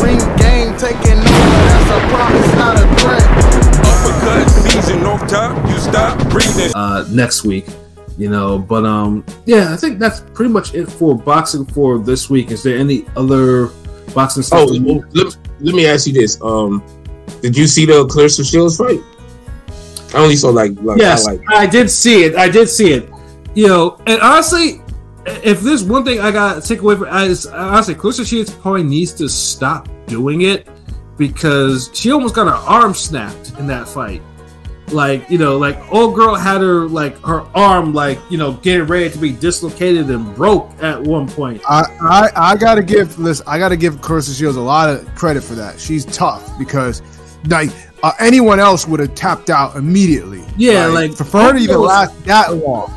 Ring game taking over, that's a promise, not a threat. Uppercut season off top, you stop breathing. Next week, you know, but yeah, I think that's pretty much it for boxing for this week. Is there any other boxing stuff? Oh, let me ask you this. Did you see the Claressa Shields fight? I only saw like yes, I did see it. You know, and honestly, if there's one thing I gotta take away from is honestly, Claressa Shields probably needs to stop doing it because she almost got her arm snapped in that fight. Like, you know, like old girl had her arm getting ready to be dislocated and broke at one point. I gotta give Claressa Shields a lot of credit for that. She's tough because like anyone else would have tapped out immediately. Yeah, like for her to even last that long.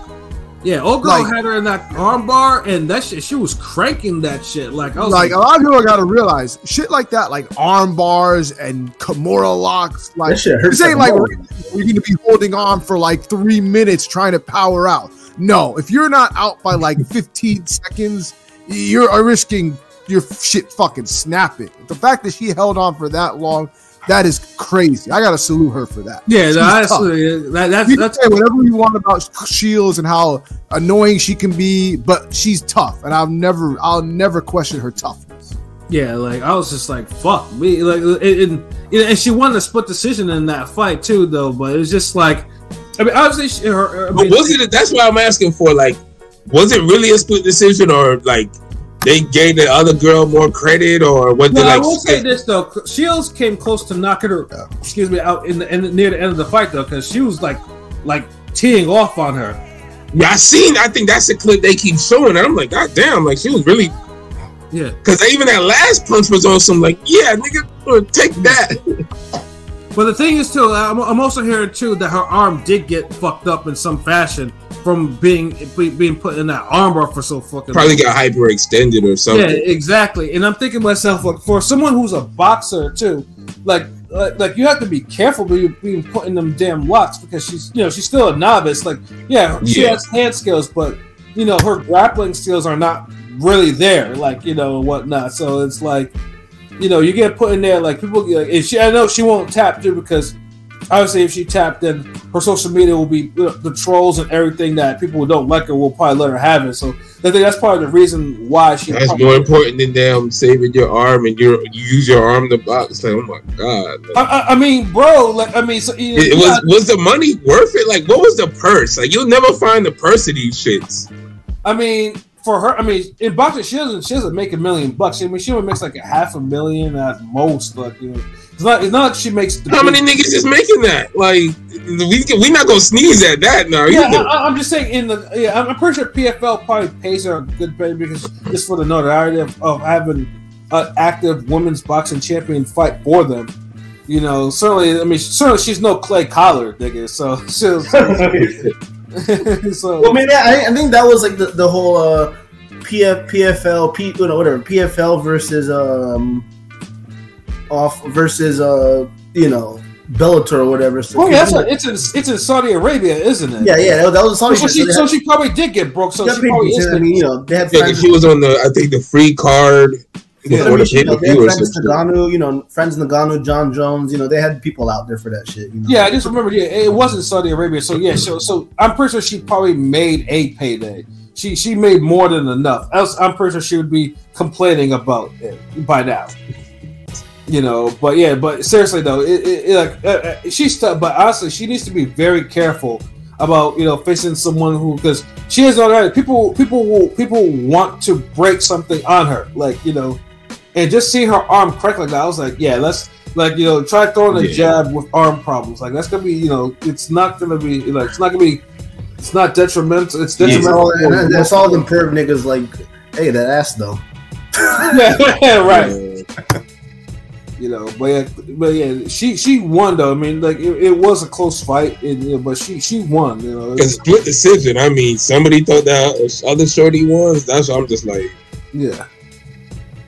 Yeah, old girl had her in that arm bar, and that shit, she was cranking that shit. Like, I was like a lot of people got to realize shit like that, like arm bars and Kimura locks. Like, this ain't like we're going to be holding on for like 3 minutes trying to power out. No, if you're not out by like 15 seconds, you're risking your shit fucking snapping. The fact that she held on for that long, that is crazy. I gotta salute her for that. Yeah, that's say whatever you want about Shields and how annoying she can be, but she's tough, and I'll never question her toughness. Yeah, like I was just like, fuck me, like, and she won the split decision in that fight too, though. But it was just like, I mean, obviously, was it? That's what I'm asking for. Like, was it really a split decision, or like? They gave the other girl more credit, or what? I will say this though: Shields came close to knocking her, out near the end of the fight though, because she was like teeing off on her. Yeah, I think that's the clip they keep showing, and I'm like, God damn, like she was really, yeah. Because even that last punch was on some like, yeah, nigga, take that. But the thing is too, I'm also hearing too that her arm did get fucked up in some fashion from being put in that armbar for so fucking probably got hyperextended or something. Yeah, exactly. And I'm thinking to myself, like, for someone who's a boxer too, like you have to be careful being put in them damn locks because she's still a novice. Like, she has hand skills, but her grappling skills are not really there. Like, whatnot. So it's like, you get put in there. Like people, I know she won't tap too because. Obviously, if she tapped, then her social media will be the trolls and everything that people who don't like her will probably let her have it. So I think that's part of the reason why she. That's more important than them saving your arm and you use your arm to box. Like, oh my god! Like, I mean, bro. So was the money worth it? Like, what was the purse? Like, you'll never find the purse of these shits. I mean, for her, in boxing, she doesn't make $1 million. I mean, she only makes like $500,000 at most. Like, It's not like she makes. How many niggas is making that? Like, we not gonna sneeze at that now. Yeah, I'm just saying. I'm pretty sure PFL probably pays her a good pay because just for the notoriety of having an active women's boxing champion fight for them. Certainly she's no Clay Collard, nigga. So, well, maybe I think that was like the whole PFL, PFL versus Bellator or whatever. So it's in Saudi Arabia, isn't it? Yeah, that was Saudi. So she probably did get broke. So she probably is. They had she was on the free card. They had friends in Nagano, John Jones. They had people out there for that shit. Yeah, I just remember. Yeah, it wasn't Saudi Arabia. So yeah, so I'm pretty sure she probably made a payday. She made more than enough. Else, I'm pretty sure she would be complaining about it by now. But seriously though, she's tough. But honestly, she needs to be very careful about facing someone who, because she is already people want to break something on her, and just seeing her arm crack like that, I was like, yeah, let's try throwing a jab with arm problems. Like that's gonna be it's not gonna be it's not detrimental. It's detrimental. Yeah, that's all them perv niggas like. Hey, that ass though. yeah, right. But yeah, she won though. I mean, it was a close fight, but she won. A split decision. I mean, somebody thought that other shorty won. That's what I'm just like.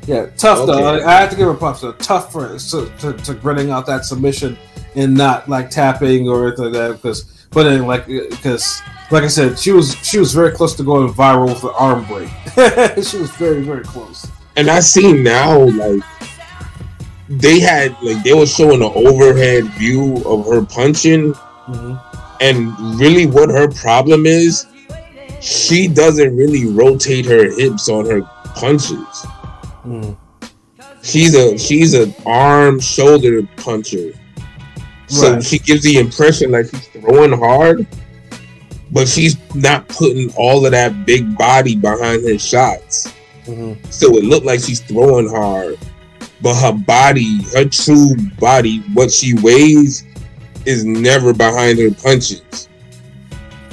Yeah, tough though. I have to give her props though. Tough for to grinning out that submission and not like tapping or anything like that. Because like I said, she was very close to going viral with the arm break. She was very, very close. And I see now, they were showing an overhead view of her punching, and really what her problem is, she doesn't really rotate her hips on her punches. She's an arm shoulder puncher, so she gives the impression like she's throwing hard, but she's not putting all of that big body behind her shots. So it looked like she's throwing hard, but her body, her true body, what she weighs, is never behind her punches.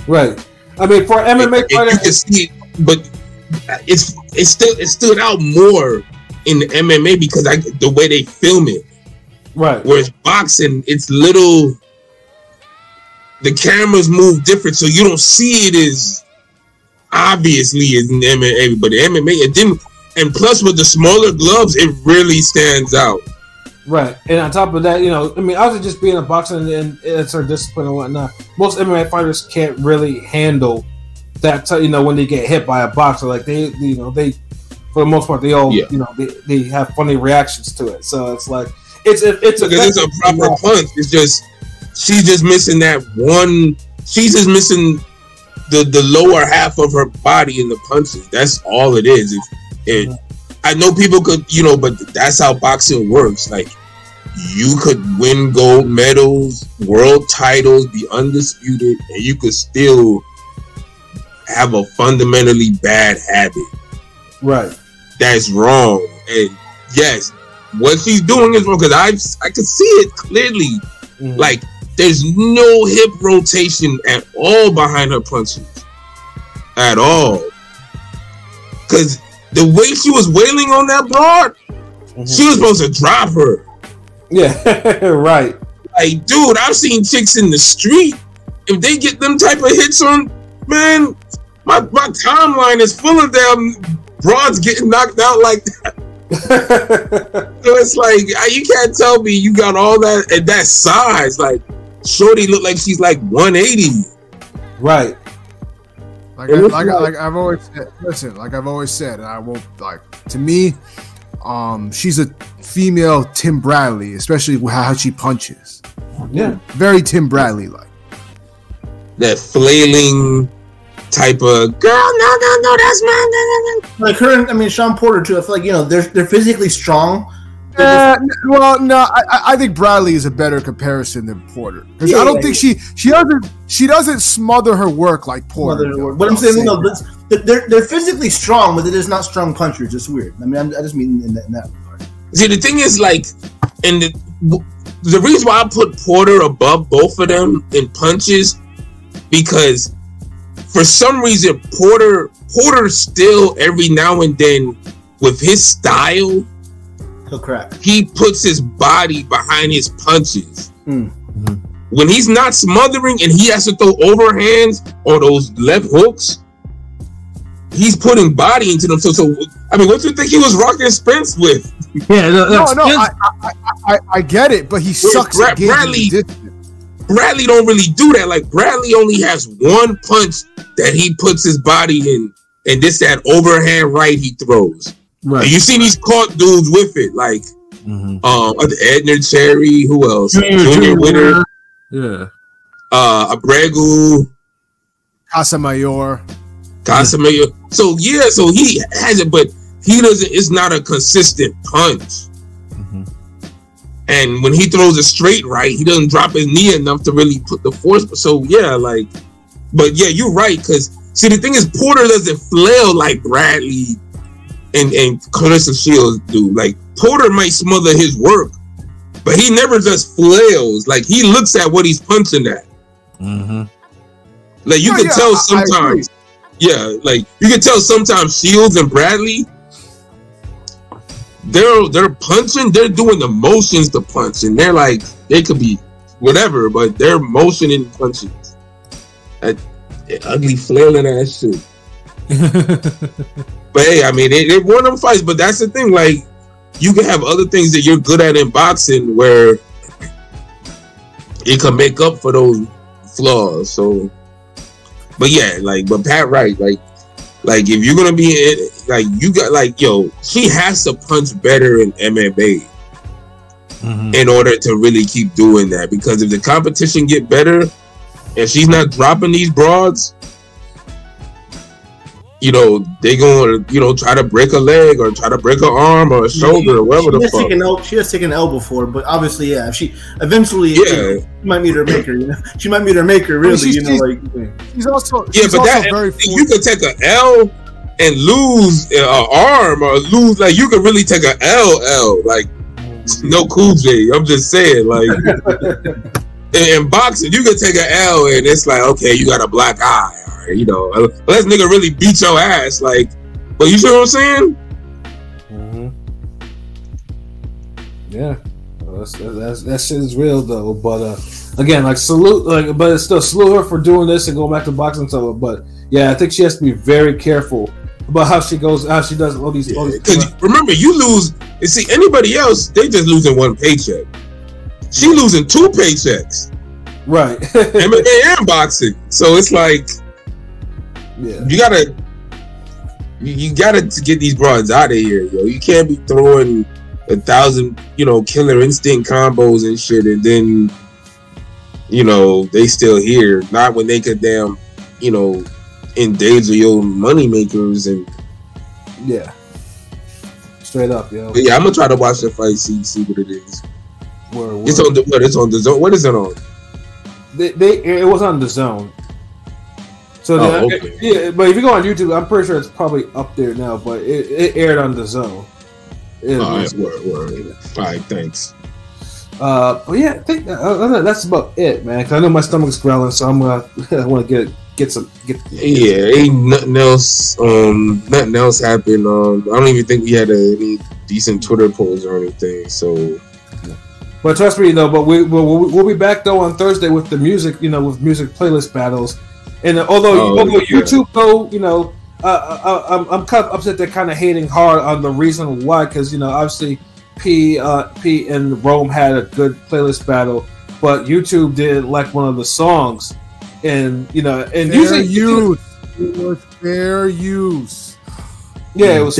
Right. I mean, for MMA fighter, you can see it, but it stood out more in the MMA because the way they film it. Right. Whereas boxing, it's little. The cameras move different, so you don't see it as obviously as in MMA. But the MMA, it didn't. And plus, with the smaller gloves, it really stands out. Right. And on top of that, you know, I mean, obviously just being a boxer and it's our discipline and whatnot, most MMA fighters can't really handle that, you know, when they get hit by a boxer. Like, they, for the most part, they all, you know, they have funny reactions to it. So it's like, it's a proper punch. It's just, she's just missing that one, she's just missing the lower half of her body in the punches. That's all it is. I know people could, you know, but that's how boxing works. Like, you could win gold medals, world titles, be undisputed, and you could still have a fundamentally bad habit. Right. That's wrong. And yes, what she's doing is wrong because I could see it clearly. Like, there's no hip rotation at all behind her punches. At all. Because the way she was wailing on that broad, she was supposed to drop her. Yeah, right. Like, dude, I've seen chicks in the street. If they get them type of hits on, man, my timeline is full of them broads getting knocked out like that. So it's like, you can't tell me you got all that at that size. Like, shorty look like she's like 180. Right. Like I've always said, listen, like I've always said, and I won't, like, to me, she's a female Tim Bradley, especially how she punches. Yeah. Very Tim Bradley like. That flailing type of girl, no, that's mine. Like her, I mean, Sean Porter too. I feel like, you know, they're physically strong. Well, no, I think Bradley is a better comparison than Porter because I don't think she doesn't smother her work like Porter. But I'm saying, no, they're physically strong, but they're just not strong punchers. It's weird. I mean, I just mean in that regard. See, the thing is, like, and the reason why I put Porter above both of them in punches, because for some reason Porter still every now and then with his style, he'll crack. He puts his body behind his punches. When he's not smothering and he has to throw overhands or those left hooks, he's putting body into them. So I mean, what do you think he was rocking Spence with? Yeah, no, I get it, but he sucks at Bradley don't really do that. Like, Bradley only has one punch that he puts his body in, and this that overhand right he throws. Right. And you see these caught dudes with it, like Edner Cherry, who else? Junior Winter. Yeah. Abregu. Casamayor. So yeah, so he has it, but he doesn't. It's not a consistent punch. And when he throws a straight right, he doesn't drop his knee enough to really put the force. So yeah, like, but yeah, you're right. Because see, the thing is, Porter doesn't flail like Bradley and Claressa Shields do. Like, Porter might smother his work, but he never just flails. Like, he looks at what he's punching at. Like, you can tell sometimes. Yeah, like, you can tell sometimes Shields and Bradley, they're punching, they're doing the motions to punch, and they're like, they could be whatever, but they're motioning punching. That ugly flailing ass shit. But hey, I mean, they won them fights, but that's the thing, like, you can have other things that you're good at in boxing where it can make up for those flaws. So, but yeah, like, but Pat Wright, like if you're gonna be in, like, you got, like, yo, she has to punch better in MMA. in order to really keep doing that. Because if the competition get better and she's not dropping these broads, you know, they gonna, you know, try to break a leg or try to break an arm or a shoulder or whatever the fuck. She has taken an L before, but obviously, yeah, if she eventually, she might meet her maker. You know, she might meet her maker. Really, you know, like she's also but also that very you could take an L and lose an arm or lose, like, you could really take an L like no Cool J. I'm just saying, like in boxing, you could take an L and it's like, okay, you got a black eye. You know, unless nigga really beat your ass, like, but you see what I'm saying? Yeah, well, that shit is real though. But again, like salute, like, but it's still salute her for doing this and going back to boxing. So, but yeah, I think she has to be very careful about how she does all these. Because remember, you lose. You see, anybody else, they just losing one paycheck. She losing 2 paychecks, right? MMA and boxing, so it's like. Yeah. You gotta get these broads out of here, yo. You can't be throwing 1,000, you know, killer instinct combos and shit, and then, you know, they still here. Not when they could damn, you know, endanger your money makers and yeah, straight up, yo. But yeah, I'm gonna try to watch the fight, see what it is. Word. It's on the what? It's on the zone. What is it on? It was on the zone. So okay. Yeah, but if you go on YouTube, I'm pretty sure it's probably up there now. But it aired on the zone. All right, word. All right, thanks. But yeah, I think that's about it, man. Cause I know my stomach's growling, so I want to get some. Yeah, ain't nothing else. Nothing else happened. I don't even think we had any decent Twitter polls or anything. So. But trust me, though. But we'll be back though on Thursday with the music, you know, with music playlist battles. And although YouTube, though, you know, I'm kind of upset they're kind of hating hard on the reason why, because, you know, obviously P and Rome had a good playlist battle, but YouTube didn't like one of the songs, and you know, and fair use. It was fair use. Yeah, it was.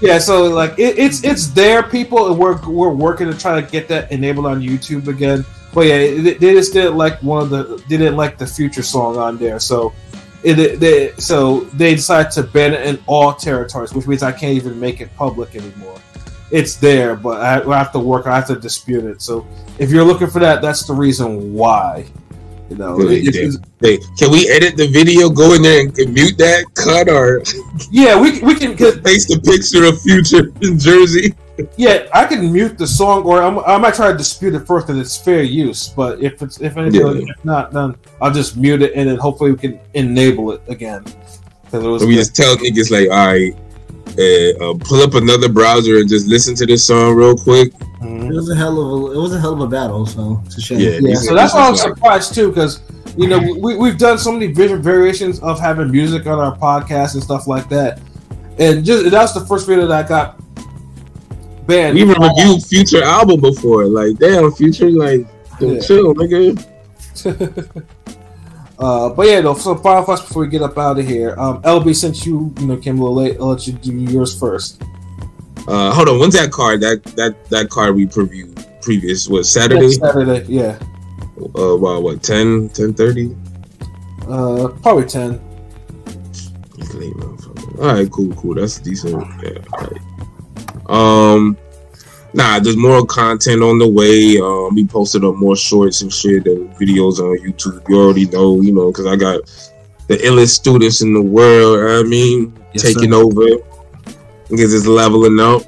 Yeah, so like it's there, people, and we're working to try to get that enabled on YouTube again. But yeah, they just didn't like they didn't like the Future song on there, so they decided to ban it in all territories, which means I can't even make it public anymore. It's there, but I have to have to dispute it. So if you're looking for that, that's the reason why. You know, hey, can we edit the video? Go in there and mute that cut, or yeah, we can paste the picture of Future in Jersey. Yeah, I can mute the song, or I might try to dispute it first because it's fair use. But if not, then I'll just mute it, and then hopefully we can enable it again. We just tell niggas like, all right, pull up another browser and just listen to this song real quick. It was a hell of a battle. So it's a shame. Yeah. So that's why I'm surprised too, because you know we've done so many variations of having music on our podcast and stuff like that, and that's the first video that I got. Band. We even reviewed Future album before. Like, damn, Future, like, chill, nigga. But yeah, though. So final thoughts before we get up out of here. LB, since you came a little late, I'll let you do yours first. Hold on. When's that card? That card we previewed previous was Saturday. Saturday, yeah. About what? 10:30? Probably 10. All right, cool. That's decent. Yeah, all right. There's more content on the way. We posted up more shorts and shit and videos on YouTube. You already know, because I got the illest students in the world. I mean, yes, taking over. Because it's leveling up,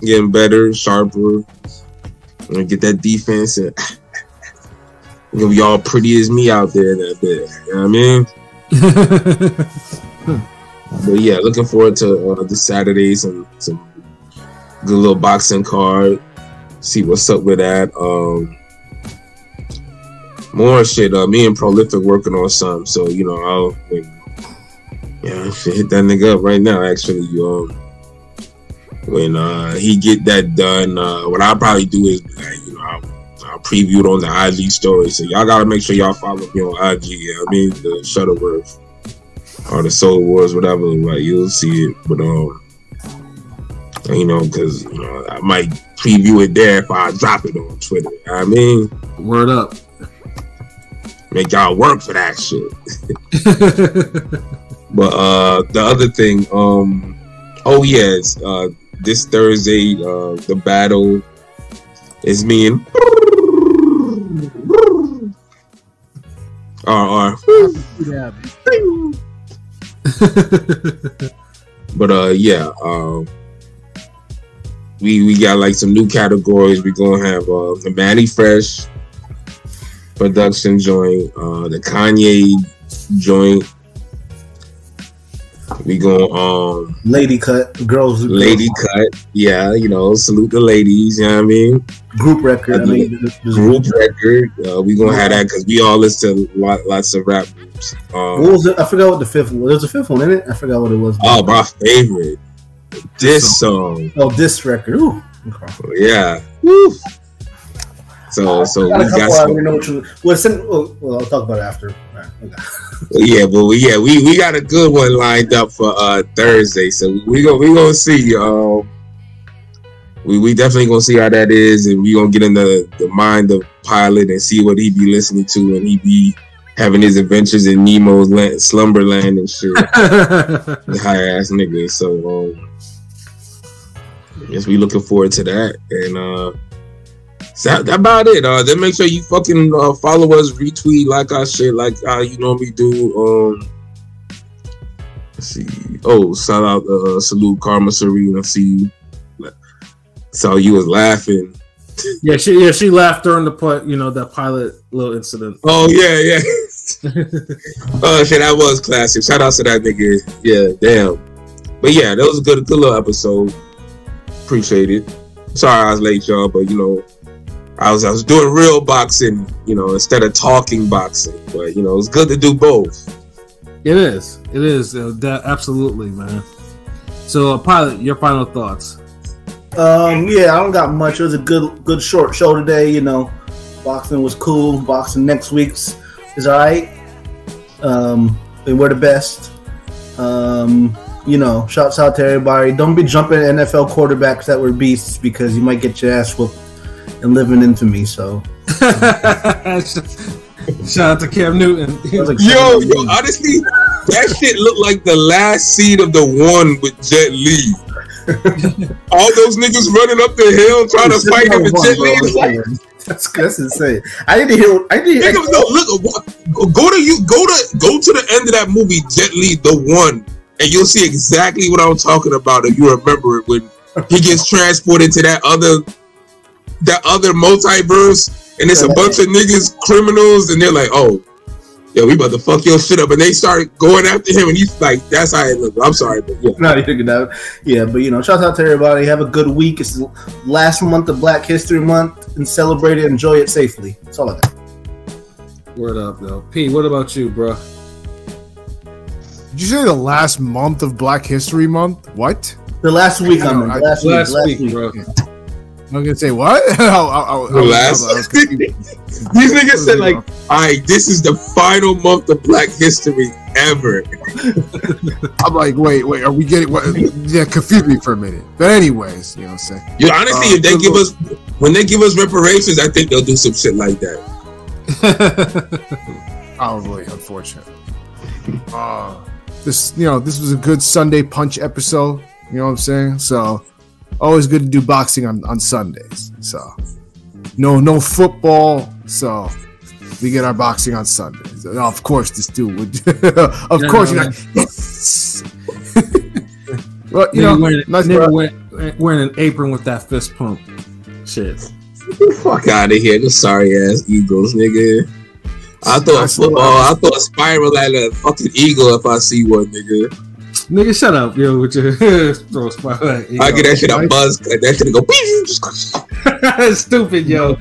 getting better, sharper. And get that defense and gonna be all pretty as me out there that bit. You know what I mean? But yeah, looking forward to the Saturdays and some good little boxing card. See what's up with that. More shit. Me and Prolific working on something. So I'll hit that nigga up right now. Actually, when he get that done, what I'll probably do is I'll preview it on the IG story. So y'all gotta make sure y'all follow me on IG. The Shuttleworth or the Soul Wars, whatever. Like, you'll see it. But You know, because I might preview it there if I drop it on Twitter. You know what I mean, word up. Make y'all work for that shit. But the other thing, this Thursday, the battle is me and But we got like some new categories. We're gonna have the Manny Fresh production joint, the Kanye joint. We go lady cut, girls lady cut. Yeah, salute the ladies, you know what I mean? Group record. Group record. We gonna have that because we all listen to lots of rap groups. What was it? I forgot what the fifth one. There was a fifth one in it. I forgot what it was. Oh, my favorite. This song. Oh, this record. Ooh. Okay. Yeah. Woo. So we got some. I'll talk about it after. Right, okay. Yeah, but we got a good one lined up for Thursday. So we gonna see. We definitely gonna see how that is, and we gonna get in the mind of Pilot and see what he be listening to when he be having his adventures in Nemo's Slumberland and shit. High ass nigga. So guess we looking forward to that, and that's about it. Then make sure you fucking follow us, retweet, like our shit, like how you normally do. Let's see. Oh, shout out, salute Karma Serena. See you. So you was laughing. Yeah, she laughed during that Pilot little incident. Oh yeah. Oh shit, that was classic. Shout out to that nigga. Yeah, damn. But yeah, that was a good little episode. Appreciate it. Sorry I was late, y'all, but I was doing real boxing, instead of talking boxing. But it's good to do both. It is. Absolutely, man. So, Pilot, your final thoughts? I don't got much. It was a good short show today. Boxing was cool. Boxing next week's is all right. And we're the best. Shouts out to everybody. Don't be jumping NFL quarterbacks that were beasts because you might get your ass whooped and live in infamy. So, shout out to Cam Newton. Yo, honestly, that shit looked like the last scene of the one with Jet Li. All those niggas running up the hill trying to fight him with Jet Li. That's insane. I didn't hear. Niggas, no, look. Go to the end of that movie, Jet Li, the one, and you'll see exactly what I'm talking about if you remember it when he gets transported to that other multiverse, and it's a bunch of niggas, criminals, and they're like, oh, yeah, we about to fuck your shit up, and they start going after him, and he's like, that's how it looks. I'm sorry, but yeah. No, you figured out. Yeah, but shout out to everybody. Have a good week. It's the last month of Black History Month, and celebrate it. Enjoy it safely. That's all I got. Word up, though. P, what about you, bro? Did you say the last month of Black History Month? What? The last week, last week, bro. I'm gonna say what? These niggas said like, all right, this is the final month of Black History ever. I'm like, wait, are we getting what? Yeah, confused me for a minute. But anyways, you know what I'm saying? Yeah, honestly, if they give us, when they give us reparations, I think they'll do some shit like that. Probably, unfortunately. This was a good Sunday Punch episode. You know what I'm saying? So. Always good to do boxing on Sundays. So no football. So we get our boxing on Sundays. And of course, this dude would. Of course, you're like, yes. Well, wearing an apron with that fist pump. Shit. Get the fuck out of here, the sorry ass Eagles, nigga. I thought spiral at a fucking eagle if I see one, nigga. Nigga, shut up, yo, with your throw spotlight. I get that shit a buzz cut. That shit go. Stupid, yo.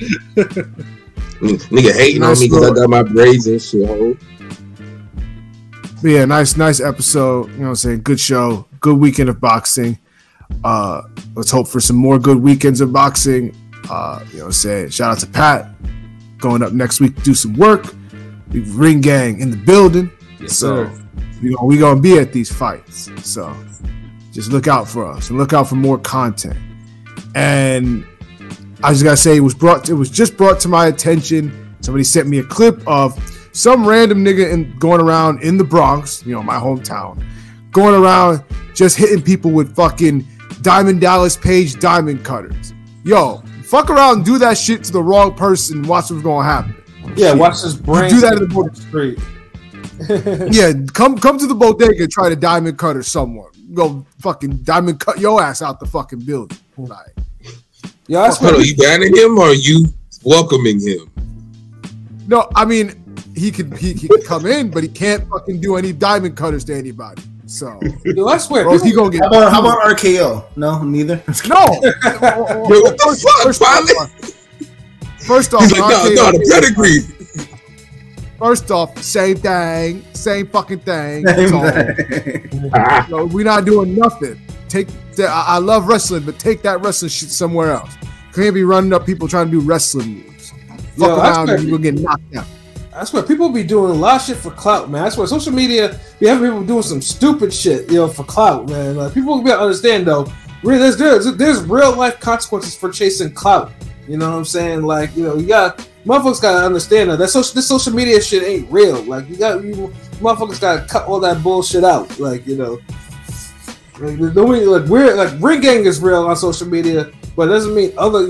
Nigga hating on me because I got my braids and shit, ho. But yeah, nice episode. You know what I'm saying? Good show. Good weekend of boxing. Let's hope for some more good weekends of boxing. You know what I'm saying? Shout out to Pat. Going up next week to do some work. We Ring Gang in the building. Yes, sir. We gonna be at these fights. So Just look out for us and look out for more content. And I just gotta say, it was just brought to my attention. Somebody sent me a clip of some random nigga going around in the Bronx, my hometown, going around just hitting people with fucking Diamond Dallas Page diamond cutters. Yo, fuck around and do that shit to the wrong person and watch what's gonna happen. Yeah, watch his brain. Do that in the street. Yeah, come to the bodega and try to diamond cutter someone. Go fucking diamond cut your ass out the fucking building. Like, yeah, are you banning him or are you welcoming him? No, I mean he could come in, but he can't fucking do any diamond cutters to anybody. So yo, I swear, bro, he gonna get. How about RKO? No, neither. No. Yo, what the fuck, First off, he's like, no, the pedigree. First off, same thing, same fucking thing. So we're not doing nothing. I love wrestling, but take that wrestling shit somewhere else. Can't be running up people trying to do wrestling moves. Fuck around and you'll get knocked out. I swear, people be doing a lot of shit for clout, man. I swear, social media, you have people doing some stupid shit, for clout, man. Like, people be able to understand, though, there's real life consequences for chasing clout. You know what I'm saying? Like, motherfuckers gotta understand that this social media shit ain't real. Like, motherfuckers gotta cut all that bullshit out. Like, ring gang is real on social media, but it doesn't mean other,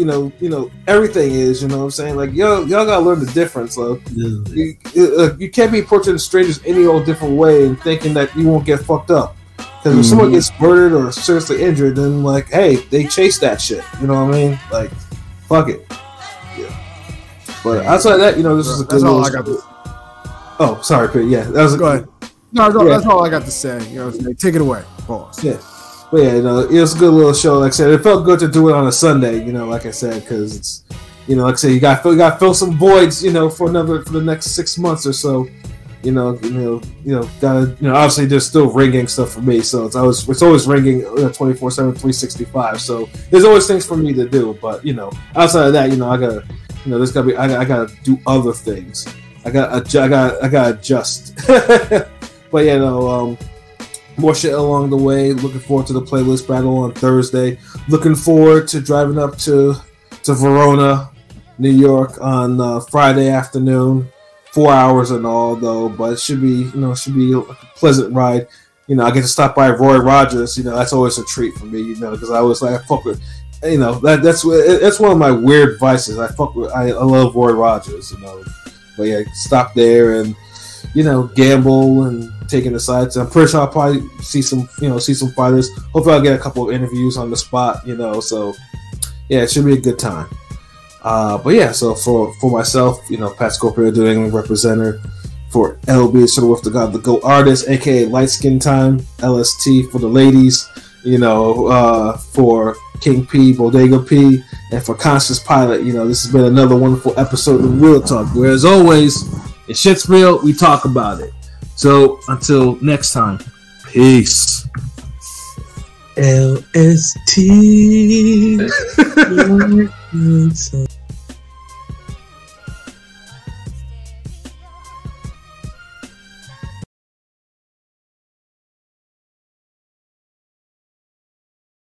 everything is. You know what I'm saying? Like, y'all gotta learn the difference. So you can't be approaching strangers any old different way and thinking that you won't get fucked up. Because if someone gets murdered or seriously injured, then like, hey, they chase that shit. You know what I mean? Like, fuck it. Yeah. But outside of that, this is a good. That's all I got to. Oh, sorry, Pete. Yeah, that was. Go ahead. No, that's all I got to say. Take it away. Pause. Yeah. But yeah, it was a good little show. Like I said, it felt good to do it on a Sunday. Like I said, because it's, like I said, you got to fill some voids. For the next 6 months or so. Gotta, obviously there's still ringing stuff for me, so it's always ringing 24/7, 365. So there's always things for me to do. But outside of that, I gotta, there's gotta be, I gotta do other things. I gotta adjust. But more shit along the way. Looking forward to the playlist battle on Thursday. Looking forward to driving up to Verona, New York on Friday afternoon. 4 hours and all, though, but it should be a pleasant ride. I get to stop by Roy Rogers. That's always a treat for me. Because I always like, I fuck with, that's one of my weird vices. I love Roy Rogers. But yeah, stop there and gamble and taking the sides. I'm pretty sure I'll probably see some fighters. Hopefully, I'll get a couple of interviews on the spot. So yeah, it should be a good time. But yeah, so for myself, Pat Scorpio, New England representative, for LB, sort of with the God, the GOAT artist, aka Light Skin Time, LST for the ladies, for King P, Bodega P, and for Conscious Pilot, this has been another wonderful episode of Real Talk, where as always, if shit's real, we talk about it. So until next time, peace. LST.